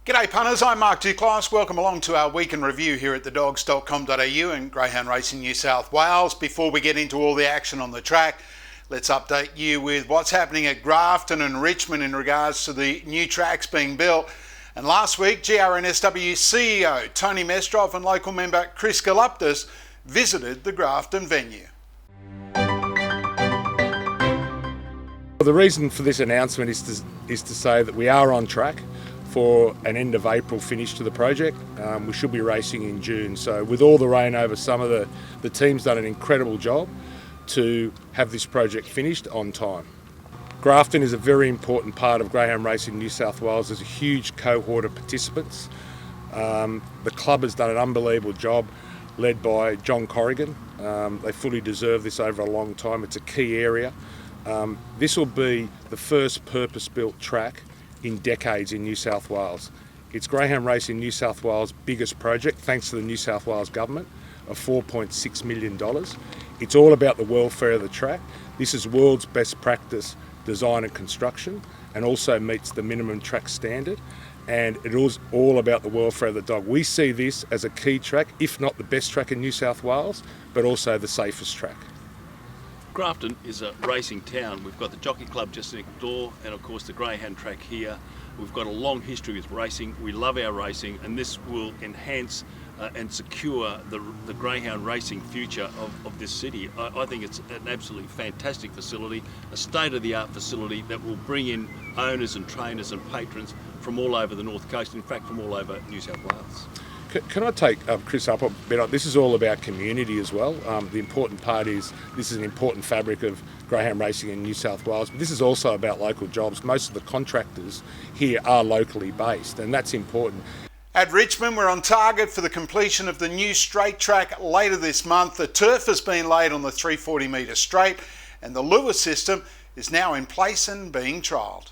G'day punters, I'm Mark Duclos. Welcome along to our week in review here at thedogs.com.au and Greyhound Racing New South Wales. Before we get into all the action on the track, let's update you with what's happening at Grafton and Richmond in regards to the new tracks being built. And last week, GRNSW CEO Tony Mestrov and local member Chris Galuptis visited the Grafton venue. The reason for this announcement is to say that we are on track for an end of April finish to the project. We should be racing in June. So with all the rain over summer, the team's done an incredible job to have this project finished on time. Grafton is a very important part of Greyhound Racing New South Wales. There's a huge cohort of participants. The club has done an unbelievable job, led by John Corrigan. They fully deserve this over a long time. It's a key area. This will be the first purpose-built track in decades in New South Wales. It's Greyhound Racing New South Wales' biggest project, thanks to the New South Wales government, of $4.6 million. It's all about the welfare of the track. This is world's best practice design and construction, and also meets the minimum track standard. And it is all about the welfare of the dog. We see this as a key track, if not the best track in New South Wales, but also the safest track. Grafton is a racing town. We've got the Jockey Club just next door, and of course the Greyhound track here. We've got a long history with racing. We love our racing, and this will enhance and secure the Greyhound racing future of this city. I think it's an absolutely fantastic facility, a state-of-the-art facility that will bring in owners and trainers and patrons from all over the North Coast, in fact from all over New South Wales. Can I take Chris up a bit on this? Is all about community as well. The important part is this is an important fabric of Greyhound racing in New South Wales, but this is also about local jobs. Most of the contractors here are locally based, and that's important. At Richmond, we're on target for the completion of the new straight track later this month. The turf has been laid on the 340 metre straight, and the Lewis system is now in place and being trialled.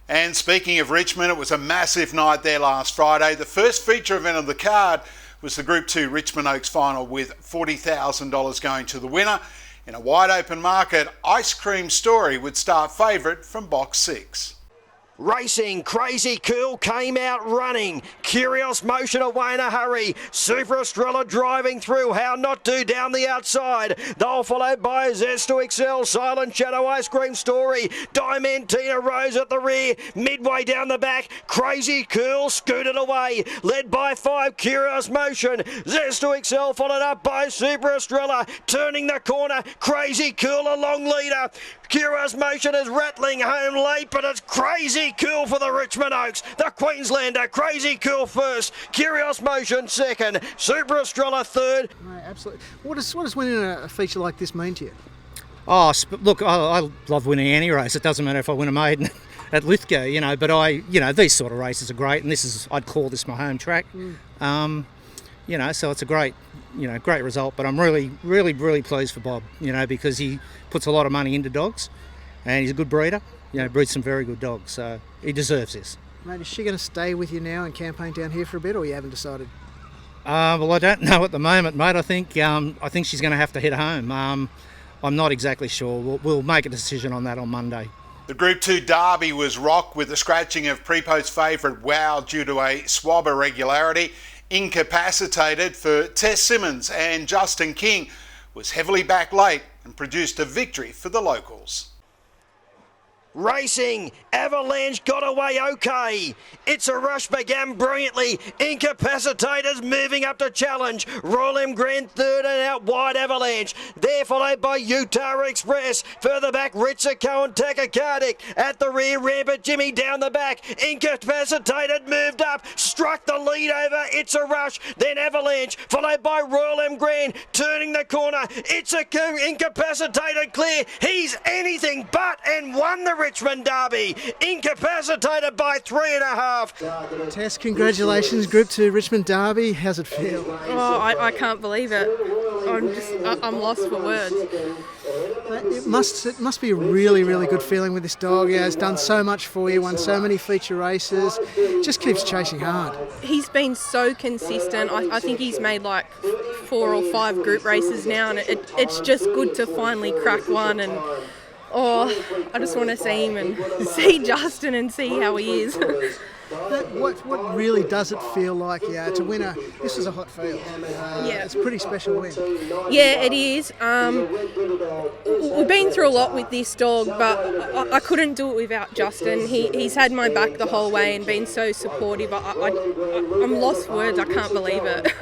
And speaking of Richmond, it was a massive night there last Friday. The first feature event of the card was the Group 2 Richmond Oaks final, with $40,000 going to the winner. In a wide open market, Ice Cream Story would start favourite from box 6. Racing, Crazy Cool came out running. Curious Motion away in a hurry. Super Estrella driving through. How Not To down the outside. They'll followed by Zest to Excel, Silent Shadow, Ice Cream Story. Diamantina Rose at the rear. Midway down the back, Crazy Cool scooted away. Led by 5, Curious Motion. Zest to Excel followed up by Super Estrella. Turning the corner, Crazy Cool a long leader. Curious Motion is rattling home late, but it's Crazy Cool for the Richmond Oaks. The Queenslander, Crazy Cool first, Curious Motion second, Super Estrella third. Right, absolutely. What does winning a feature like this mean to you? Oh, look, I love winning any race. It doesn't matter if I win a maiden at Lithgow, but these sort of races are great, and I'd call this my home track. So it's a great result. But I'm really, really, really pleased for Bob, because he puts a lot of money into dogs, and he's a good breeder. Breeds some very good dogs, so he deserves this. Mate, is she going to stay with you now and campaign down here for a bit, or you haven't decided? Well, I don't know at the moment, mate. I think she's going to have to head home. I'm not exactly sure. We'll make a decision on that on Monday. The Group 2 Derby was rocked with the scratching of pre-post favourite Wow due to a swab irregularity. Incapacitated for Tess Simmons, and Justin King was heavily back late and produced a victory for the locals. Racing, Avalanche got away okay. It's a Rush began brilliantly. Incapacitated moving up to challenge. Royal M Grand third and out wide Avalanche. There followed by Utah Express. Further back, Ritzico and Tachycardic. At the rear, Rampant Jimmy down the back. Incapacitated moved up, struck the lead over. It's a Rush, then Avalanche, followed by Royal M Grand. Turning the corner, it's a Incapacitated clear. He's anything but, and won the Richmond Derby, incapacitated by 3.5. Tess, congratulations, Group 2 Richmond Derby. How's it feel? Oh, I can't believe it. I'm lost for words. It must be a really, really good feeling with this dog. Yeah, it's done so much for you, won so many feature races, just keeps chasing hard. He's been so consistent. I think he's made like 4 or 5 group races now, and it's just good to finally crack one and I just want to see him and see Justin and see how he is. What really does it feel like, to win this is a hot field. Yeah. It's a pretty special win. Yeah, it is. We've been through a lot with this dog, but I couldn't do it without Justin. He's had my back the whole way and been so supportive. I'm lost for words. I can't believe it.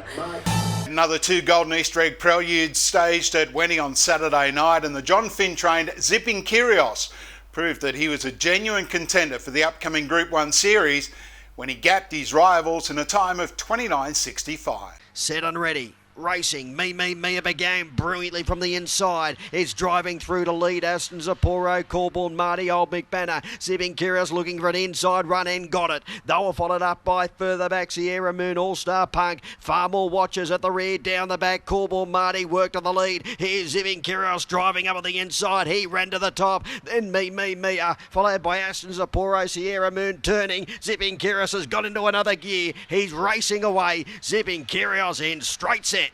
Another 2 Golden Easter Egg preludes staged at Wenny on Saturday night, and the John Finn trained Zipping KYRGIOS proved that he was a genuine contender for the upcoming Group 1 series when he gapped his rivals in a time of 29.65. Set and ready. Racing, Me began brilliantly from the inside. It's driving through to lead Aston Zaporo, Corborn, Marty, Old McBanner. Zipping KYRGIOS looking for an inside run and got it. They were followed up by further back Sierra Moon, All-Star Punk. Far more watches at the rear, down the back. Corborn, Marty worked on the lead. Here's Zipping KYRGIOS driving up on the inside. He ran to the top. Then Me, followed by Aston Zaporo, Sierra Moon turning. Zipping KYRGIOS has got into another gear. He's racing away. Zipping KYRGIOS in straight set.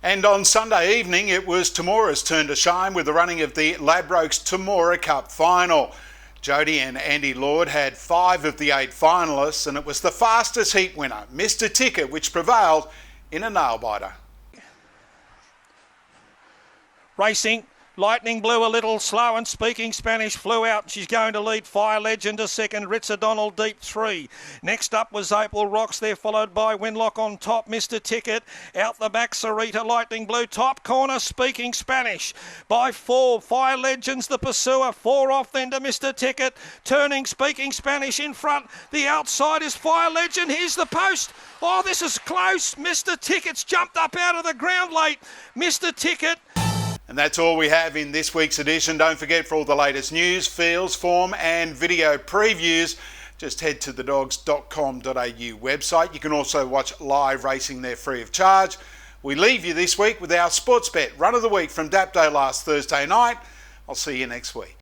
And on Sunday evening, it was TEMORA's turn to shine with the running of the LADBROKES TEMORA Cup final. JODIE and Andy Lord had 5 of the 8 finalists, and it was the fastest heat winner, Mr. Ticket, which prevailed in a nail-biter. Racing. Lightning Blue a little slow and Speaking Spanish flew out. She's going to lead Fire Legend to second. Ritz O'Donnell deep 3. Next up was April Rocks there, followed by Winlock on top. Mr. Ticket out the back. Sarita Lightning Blue top corner. Speaking Spanish by 4. Fire Legends the pursuer. 4 off then to Mr. Ticket. Turning Speaking Spanish in front. The outside is Fire Legend. Here's the post. Oh, this is close. Mr. Ticket's jumped up out of the ground late. Mr. Ticket. And that's all we have in this week's edition. Don't forget, for all the latest news, fields, form and video previews, just head to the dogs.com.au website. You can also watch live racing there free of charge. We leave you this week with our sports bet run of the week from DAPTO last Thursday night. I'll see you next week.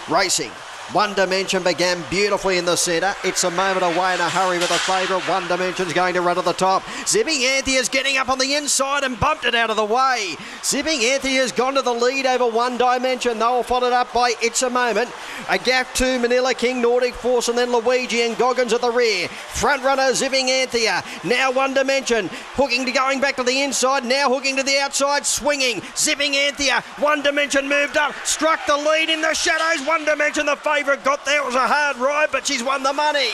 Racing. One Dimension began beautifully in the centre. It's a moment away in a hurry with a favourite. One Dimension's going to run to the top. Zipping Anthea's getting up on the inside and bumped it out of the way. Zipping Anthea's gone to the lead over One Dimension. They were followed up by It's a Moment. A gap to Manila King, Nordic Force, and then Luigi and Goggins at the rear. Front runner Zipping Anthea. Now One Dimension hooking to going back to the inside. Now hooking to the outside, swinging. Zipping Anthea. One Dimension moved up, struck the lead in the shadows. One Dimension the favourite got there. It was a hard ride, but she's won the money.